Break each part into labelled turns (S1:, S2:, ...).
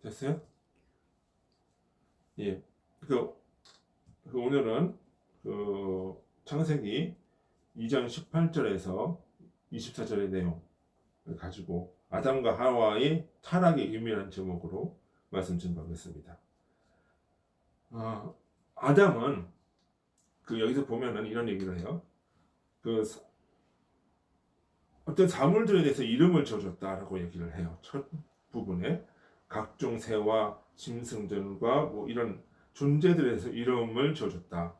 S1: 됐어요? 예. 오늘은 창세기 2장 18절에서 24절의 내용을 가지고 아담과 하와의 타락의 의미라는 제목으로 말씀 전하겠습니다. 아담은 여기서 보면은 이런 얘기를 해요. 어떤 사물들에 대해서 이름을 지어줬다라고 얘기를 해요. 첫 부분에 각종 새와 짐승들과 이런 존재들에 대해서 이름을 지어줬다.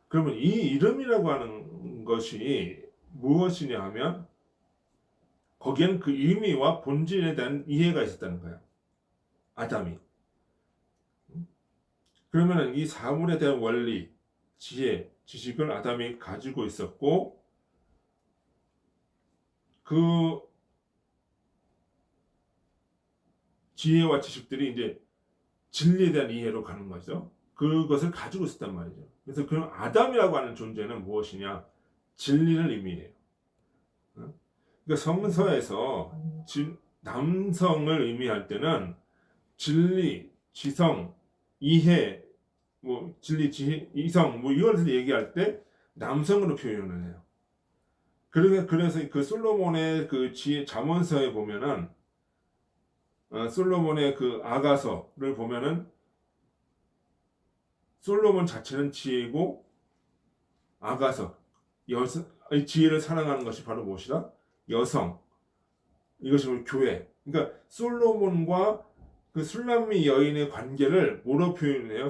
S1: 그러면 이 이름이라고 하는 것이 무엇이냐 하면 거기에는 그 의미와 본질에 대한 이해가 있었다는 거예요. 아담이. 그러면 이 사물에 대한 원리, 지혜, 지식을 아담이 가지고 있었고 그 지혜와 지식들이 이제 진리에 대한 이해로 가는 거죠. 그것을 가지고 있었단 말이죠. 그래서 그럼 아담이라고 하는 존재는 무엇이냐? 진리를 의미해요. 그러니까 성서에서 남성을 의미할 때는 진리, 지성, 이해, 진리, 지혜, 이성, 이걸 얘기할 때 남성으로 표현을 해요. 그래서 그 솔로몬의 그 잠언서에 보면은 솔로몬의 그 아가서를 보면은 솔로몬 자체는 지혜고 아가서 지혜를 사랑하는 것이 바로 무엇이다? 여성. 이것이 바로 교회. 그러니까 솔로몬과 그 술람미 여인의 관계를 뭐로 표현해요?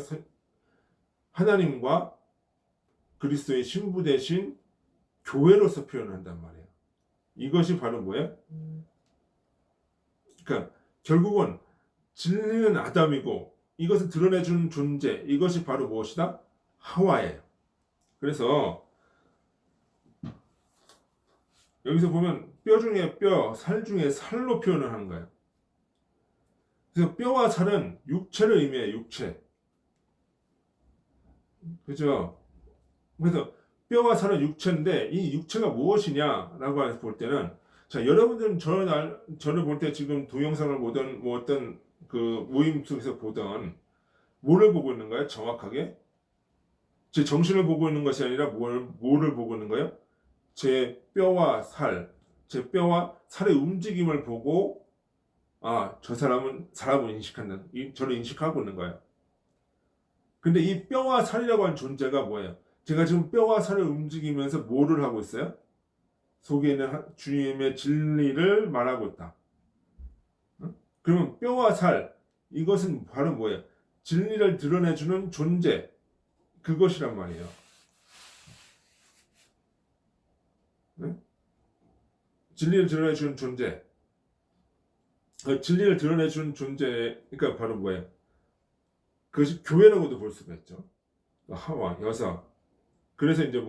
S1: 하나님과 그리스도의 신부 대신 교회로서 표현한단 말이에요. 이것이 바로 뭐예요? 그러니까 결국은 진리는 아담이고 이것을 드러내준 존재, 이것이 바로 무엇이다? 하와예요. 그래서 여기서 보면 뼈 중에 뼈, 살 중에 살로 표현을 하는 거예요. 그래서 뼈와 살은 육체를 의미해요. 육체. 그죠? 그래서 뼈와 살은 육체인데 이 육체가 무엇이냐라고 해서 볼 때는 자, 여러분들은 저를 볼 때 지금 동영상을 보던 어떤 그 모임 속에서 보던 뭐를 보고 있는 거예요? 정확하게 제 정신을 보고 있는 것이 아니라 뭐를 보고 있는 거예요? 제 뼈와 살의 움직임을 보고 저 사람을 인식한다. 저를 인식하고 있는 거예요. 근데 이 뼈와 살이라고 하는 존재가 뭐예요? 제가 지금 뼈와 살을 움직이면서 뭐를 하고 있어요? 속에 있는 주님의 진리를 말하고 있다. 그러면 뼈와 살, 이것은 바로 뭐예요? 진리를 드러내주는 존재, 그것이란 말이에요. 진리를 드러내주는 존재. 진리를 드러내주는 존재가 바로 뭐예요? 그것이 교회라고도 볼 수가 있죠. 하와, 여사. 그래서 이제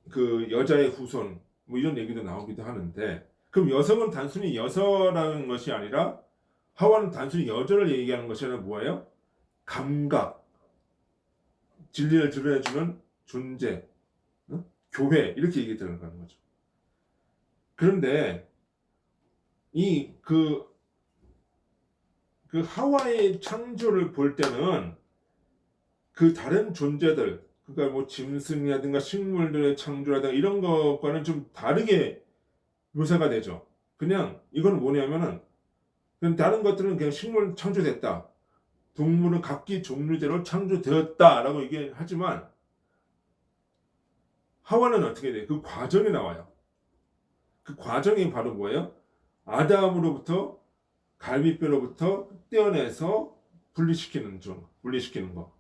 S1: 그 여자의 후손, 이런 얘기도 나오기도 하는데, 그럼 여성은 단순히 여서라는 것이 아니라, 하와는 단순히 여자를 얘기하는 것이 아니라 뭐예요? 감각, 진리를 드러내주는 존재, 교회, 이렇게 얘기 들어가는 거죠. 그런데, 그 하와의 창조를 볼 때는, 그 다른 존재들, 그러니까 짐승이라든가 식물들의 창조라든가 이런 것과는 좀 다르게 묘사가 되죠. 그냥 이건 뭐냐면은 다른 것들은 그냥 식물 창조됐다. 동물은 각기 종류대로 창조되었다라고 얘기하지만 하와는 어떻게 돼요? 그 과정이 나와요. 그 과정이 바로 뭐예요? 아담으로부터 갈비뼈로부터 떼어내서 분리시키는 거.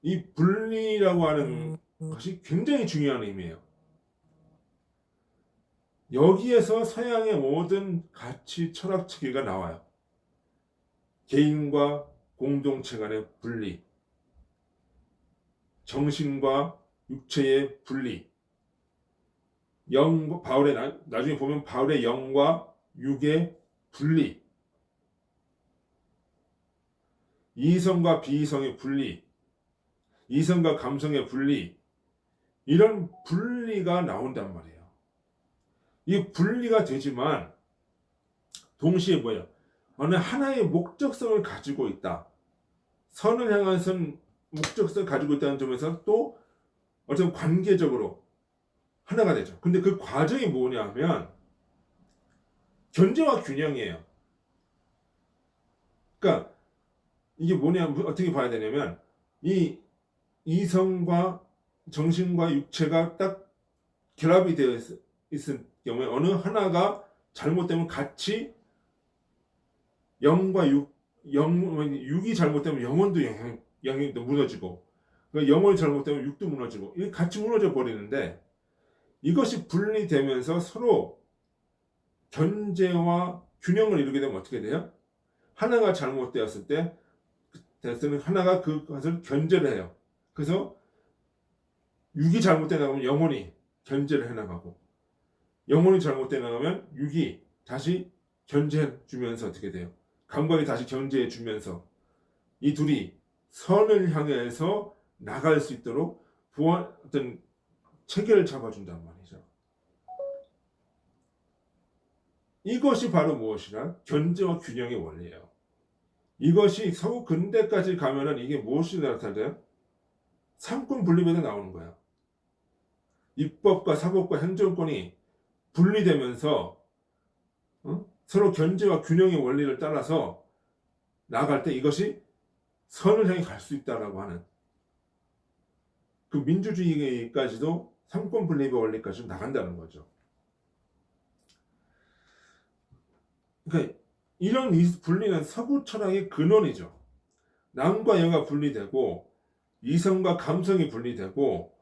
S1: 이 분리라고 하는 것이 굉장히 중요한 의미예요. 여기에서 서양의 모든 가치 철학 체계가 나와요. 개인과 공동체 간의 분리, 정신과 육체의 분리, 나중에 보면 바울의 영과 육의 분리, 이성과 비이성의 분리, 이성과 감성의 분리, 이런 분리가 나온단 말이에요. 이 분리가 되지만 동시에 뭐예요? 어느 하나의 목적성을 가지고 있다. 선을 향해서는 목적성을 가지고 있다는 점에서 또 어떤 관계적으로 하나가 되죠. 근데 그 과정이 뭐냐면 견제와 균형이에요. 그러니까 이게 뭐냐, 어떻게 봐야 되냐면 이 이성과 정신과 육체가 딱 결합이 되어 있을 경우에 어느 하나가 잘못되면 같이 영과 육이 잘못되면 영혼도 영이 무너지고, 그러니까 영혼이 잘못되면 육도 무너지고, 이게 같이 무너져 버리는데, 이것이 분리되면서 서로 견제와 균형을 이루게 되면 어떻게 돼요? 하나가 잘못되었을 때, 하나가 그것을 견제를 해요. 그래서 육이 잘못돼 나가면 영혼이 견제를 해 나가고, 영혼이 잘못돼 나가면 육이 다시 견제해 주면서 어떻게 돼요? 감각이 다시 견제해 주면서 이 둘이 선을 향해서 나갈 수 있도록 어떤 체계를 잡아준단 말이죠. 이것이 바로 무엇이냐? 견제와 균형의 원리예요. 이것이 서구 근대까지 가면은 이게 무엇이 나타나요? 삼권 분립에서 나오는 거야. 입법과 사법과 행정권이 분리되면서 서로 견제와 균형의 원리를 따라서 나아갈 때 이것이 선을 향해 갈 수 있다라고 하는 그 민주주의까지도 삼권 분립의 원리까지 나간다는 거죠. 그러니까 이런 분리는 서구 철학의 근원이죠. 남과 여가 분리되고 이성과 감성이 분리되고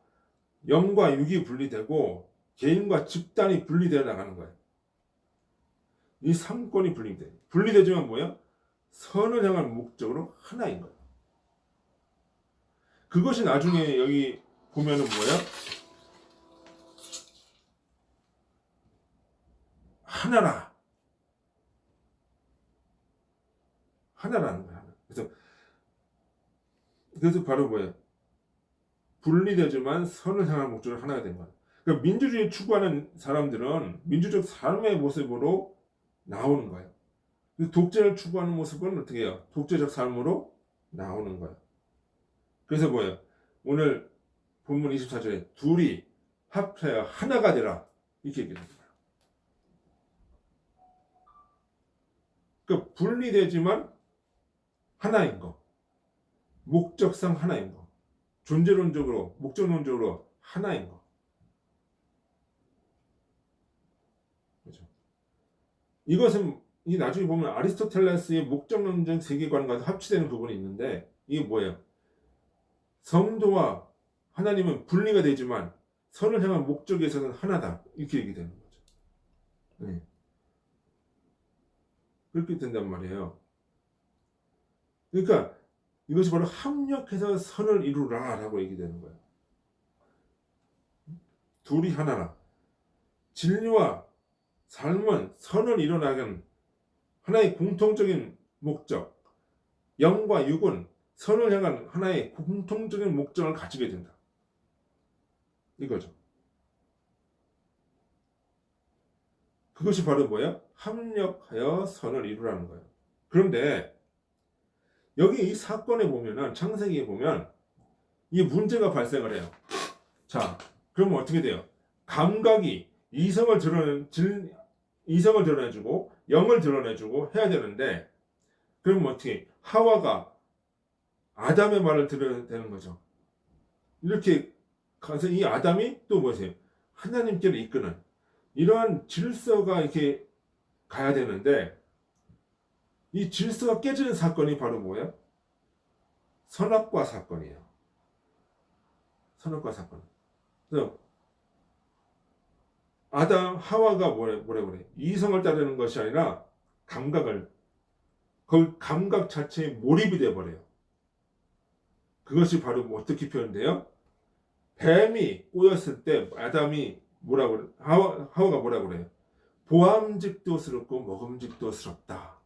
S1: 영과 육이 분리되고 개인과 집단이 분리되어 나가는 거예요. 이 삼권이 분리되지만 뭐야? 선을 향한 목적으로 하나인 거예요. 그것이 나중에 여기 보면은 뭐야? 하나라. 하나라는 거야. 그래서 바로 뭐야? 분리되지만 선을 향한 목적으로 하나가 된 거야. 그러니까 민주주의 추구하는 사람들은 민주적 삶의 모습으로 나오는 거예요. 독재를 추구하는 모습은 어떻게 해요? 독재적 삶으로 나오는 거예요. 그래서 뭐예요? 오늘 본문 24절에 둘이 합하여 하나가 되라 이렇게 얘기합니다. 그러니까 분리되지만 하나인 거, 목적상 하나인 거, 존재론적으로 목적론적으로 하나인 거. 그렇죠? 이것은 이 나중에 보면 아리스토텔레스의 목적론적 세계관과 합치되는 부분이 있는데 이게 뭐예요? 성도와 하나님은 분리가 되지만 선을 향한 목적에서는 하나다 이렇게 얘기되는 거죠. 네. 그렇게 된단 말이에요. 그러니까 이것이 바로 합력해서 선을 이루라라고 얘기되는 거예요. 둘이 하나라. 진리와 삶은 선을 이뤄나가는 하나의 공통적인 목적. 영과 육은 선을 향한 하나의 공통적인 목적을 가지게 된다. 이거죠. 그것이 바로 뭐야? 합력하여 선을 이루라는 거예요. 그런데 여기 이 사건에 보면은 창세기에 보면 이 문제가 발생을 해요. 자, 그러면 어떻게 돼요? 감각이 이성을 드러내주고 영을 드러내주고 해야 되는데 그럼 어떻게 하와가 아담의 말을 들어야 되는 거죠. 이렇게 가서 이 아담이 또 뭐세요? 하나님께로 이끄는 이러한 질서가 이렇게 가야 되는데 이 질서가 깨지는 사건이 바로 뭐예요? 선악과 사건이에요. 선악과 사건. 그래서 하와가 뭐래 그래? 이성을 따르는 것이 아니라 그 감각 자체에 몰입이 돼 버려요. 그것이 바로 어떻게 표현돼요? 뱀이 꼬였을 때 아담이 하와가 뭐라 그래요? 보암직도스럽고 먹음직도스럽다.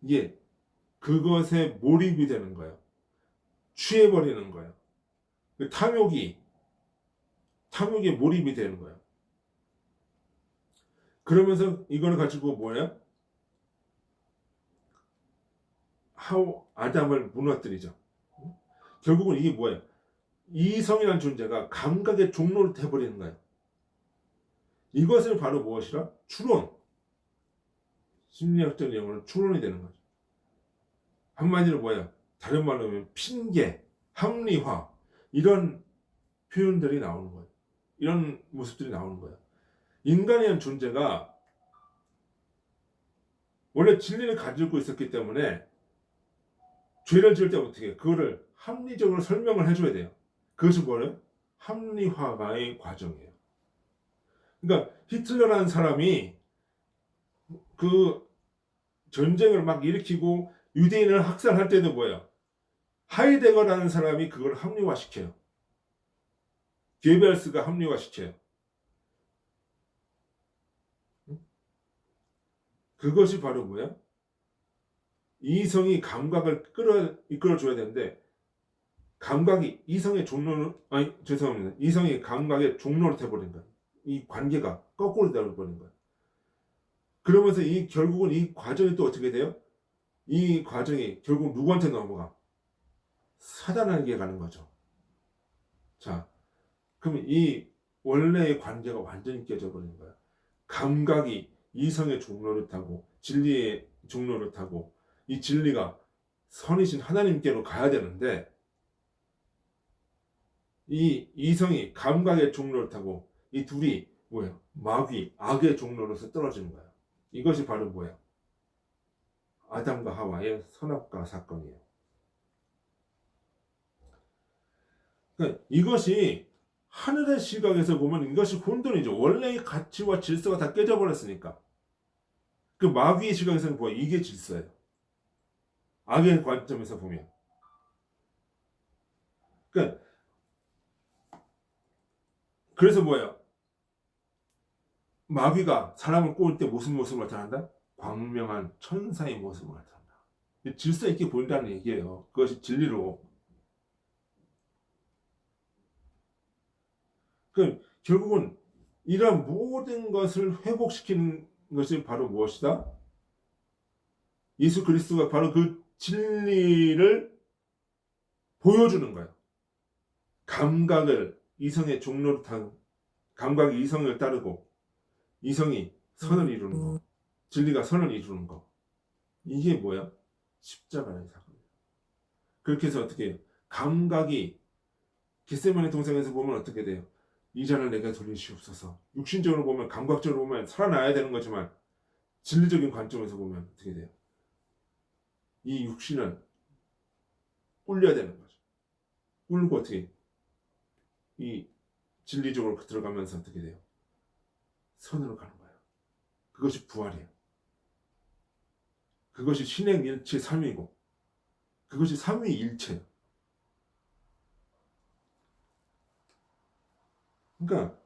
S1: 이게 그것에 몰입이 되는 거예요. 취해버리는 거예요. 탐욕에 몰입이 되는 거예요. 그러면서 이걸 가지고 뭐예요? 아담을 무너뜨리죠. 결국은 이게 뭐예요? 이성이라는 존재가 감각의 종로를 돼버리는 거예요. 이것을 바로 무엇이라? 추론. 심리학적 용어는 추론이 되는 거죠. 한마디로 뭐예요? 다른 말로 하면 핑계, 합리화 이런 표현들이 나오는 거예요. 이런 모습들이 나오는 거예요. 인간이라는 존재가 원래 진리를 가지고 있었기 때문에 죄를 지을 때 어떻게 해요? 그거를 합리적으로 설명을 해줘야 돼요. 그것이 뭐예요? 합리화의 과정이에요. 그러니까 히틀러라는 사람이 그 전쟁을 막 일으키고 유대인을 학살할 때도 뭐예요? 하이데거라는 사람이 그걸 합리화시켜요. 게베르스가 합리화시켜요. 그것이 바로 뭐야? 이성이 감각을 이끌어줘야 되는데 감각이 이성의 종로를 죄송합니다. 이성이 감각의 종로를 돼버린 거예요. 이 관계가 거꾸로 되어버린 거예요. 그러면서 결국은 이 과정이 또 어떻게 돼요? 이 과정이 결국 누구한테 넘어가? 사단에게 가는 거죠. 자, 그럼 이 원래의 관계가 완전히 깨져버리는 거야. 감각이 이성의 종로를 타고 진리의 종로를 타고 이 진리가 선이신 하나님께로 가야 되는데 이 이성이 감각의 종로를 타고 이 둘이 뭐예요? 마귀, 악의 종로로서 떨어지는 거예요. 이것이 바로 뭐예요? 아담과 하와의 선악과 사건이에요. 그러니까 이것이 하늘의 시각에서 보면 이것이 혼돈이죠. 원래의 가치와 질서가 다 깨져버렸으니까. 그 마귀의 시각에서는 뭐예요? 이게 질서예요. 악의 관점에서 보면. 그러니까 그래서 뭐예요? 마귀가 사람을 꼬을 때 무슨 모습을 나타난다? 광명한 천사의 모습을 나타난다. 질서 있게 보인다는 얘기예요. 그것이 진리로. 결국은 이러한 모든 것을 회복시키는 것이 바로 무엇이다? 예수 그리스도가 바로 그 진리를 보여주는 거예요. 감각을 이성의 종로로 타고 감각이 이성을 따르고 이성이 선을 이루는 거, 진리가 선을 이루는 거. 이게 뭐야? 십자가의 사건이에요. 그렇게 해서 어떻게 해요? 감각이 겟세마네 동상에서 보면 어떻게 돼요? 이 잔을 내게 돌리시옵소서. 육신적으로 보면 감각적으로 보면 살아나야 되는 거지만 진리적인 관점에서 보면 어떻게 돼요? 이 육신을 꿀려야 되는 거죠. 꿀고 어떻게 이 진리적으로 들어가면서 어떻게 돼요? 선으로 가는 거예요. 그것이 부활이에요. 그것이 신행일체 삼위고 그것이 삼위일체예요. 그러니까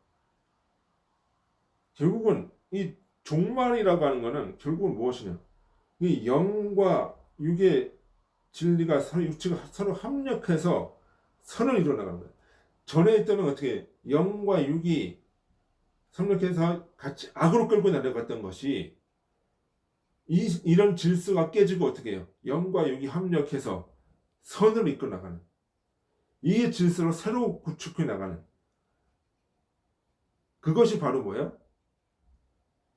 S1: 결국은 이 종말이라고 하는 것은 결국은 무엇이냐? 이 영과 육의 진리가 육체가 서로 합력해서 선을 이루어나가는 거예요. 전에 있다면 어떻게 영과 육이 협력해서 같이 악으로 끌고 내려갔던 것이 이런 질서가 깨지고 어떻게 해요? 영과 육이 합력해서 선을 이끌어 나가는 이 질서로 새로 구축해 나가는 그것이 바로 뭐예요?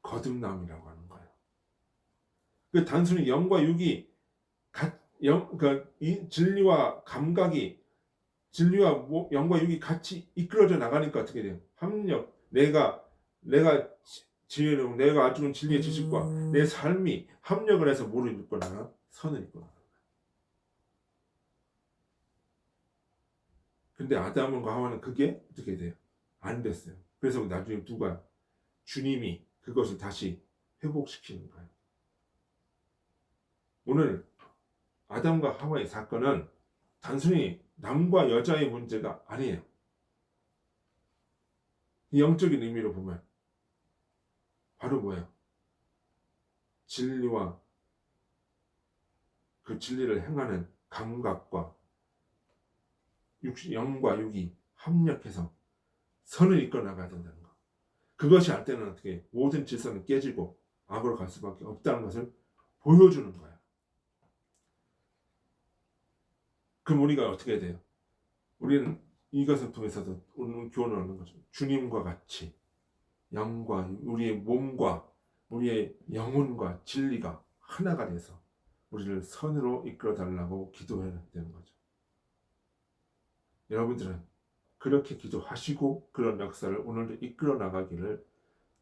S1: 거듭남이라고 하는 거예요. 그 단순히 영과 육이 그러니까 이 진리와 감각이 진리와 영과 육이 같이 이끌어져 나가니까 어떻게 돼요? 합력. 내가 지혜로운 내가 가지고 진리의 지식과 내 삶이 합력을 해서 뭐를 이끌고 나가? 선을 이끌고 나가. 근데 아담과 하와는 그게 어떻게 돼요? 안 됐어요. 그래서 나중에 누가 주님이 그것을 다시 회복시키는 거예요. 오늘 아담과 하와의 사건은 단순히 남과 여자의 문제가 아니에요. 이 영적인 의미로 보면 바로 뭐예요? 진리와 그 진리를 행하는 감각과 영과 육이 합력해서 선을 이끌어 나가야 된다는 거. 그것이 할 때는 어떻게 모든 질서는 깨지고 악으로 갈 수밖에 없다는 것을 보여주는 거예요. 그럼 우리가 어떻게 해야 돼요? 우리는 이것을 통해서도 오늘 교훈을 얻는 거죠. 주님과 같이 영과 우리의 몸과 우리의 영혼과 진리가 하나가 돼서 우리를 선으로 이끌어 달라고 기도해야 되는 거죠. 여러분들은 그렇게 기도하시고 그런 역사를 오늘도 이끌어 나가기를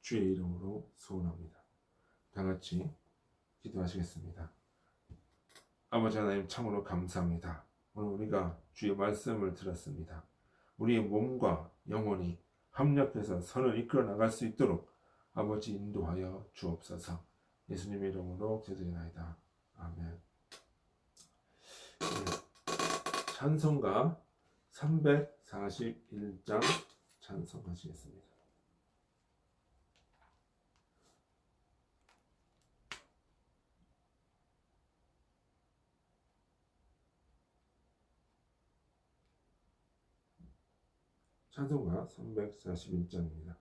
S1: 주의 이름으로 소원합니다. 다 같이 기도하시겠습니다. 아버지 하나님 참으로 감사합니다. 오늘 우리가 주의 말씀을 들었습니다. 우리의 몸과 영혼이 합력해서 선을 이끌어 나갈 수 있도록 아버지 인도하여 주옵소서. 예수님의 이름으로 기도드리나이다. 아멘. 네, 찬송가 341장 찬송하시겠습니다. 찬송가 341장입니다.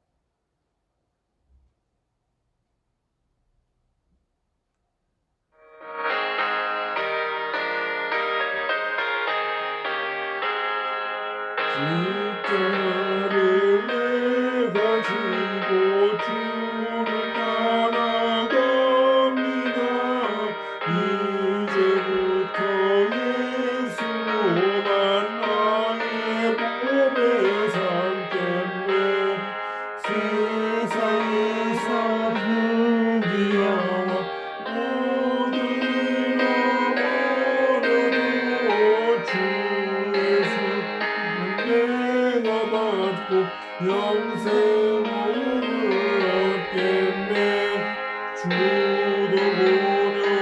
S1: 십자를 내가 지고 주를 따라갑니다. 이제부터 예수로만 나의 몸에 삼겠네. 세상에서 부귀영화 모두 잃어버려도 주 예수 내가 받고 영생을 얻겠네. 주도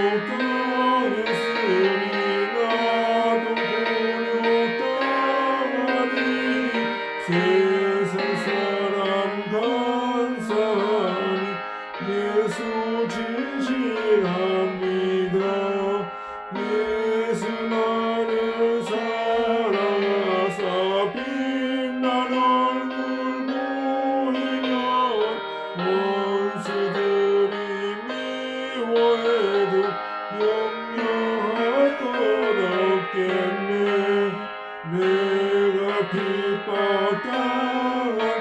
S1: 본욕당했으니 나도 본욕당하리. 세상 사람 간사하니 예수 진실합니다. 예수 나를 사랑하사 빛난 얼굴 보이면 원수들이 미워해도 염려할 것 없겠네. 내가 핍박당할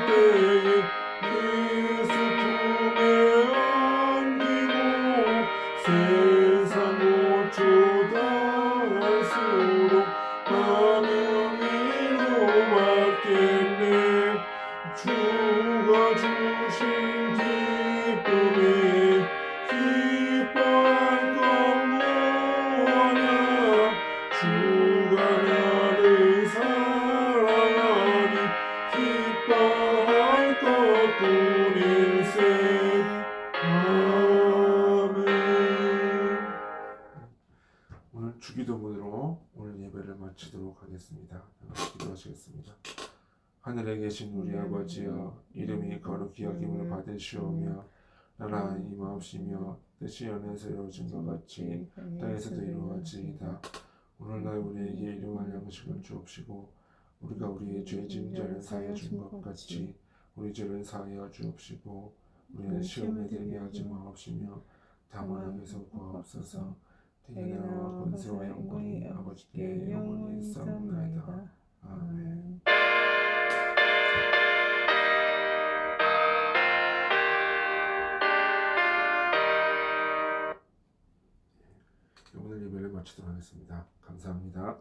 S1: 때에 예수 품에 안기고 세상 고초 당할수록 반응이로 맞겠네. 주가 주신 기쁨에 기뻐할 것 뭐하냐. 주가 나를 사랑하니 기뻐할 것뿐일세. 아멘. 오늘 주기도문으로 오늘 예배를 마치도록 하겠습니다. 기도하시겠습니다. 하늘에 계신 우리 아버지여, 이름이 거룩히 여김을 받으시오며 나라 임하옵시며 뜻이 하늘에서 이루어진 것 같이 땅에서도 이루어지이다. 오늘날 우리에게 일용할 양식을 주옵시고 우리가 우리의 죄진 자를 사하여 준 것 같이 우리 죄를 사하여 주옵시고 우리는 시험에 들게 하지 마옵시며 다만 악에서 구하옵소서. 대나라와 권세와 영광이 아버지께 영원히 있사옵나이다. 아멘. 오늘 예배를 마치도록 하겠습니다. 감사합니다.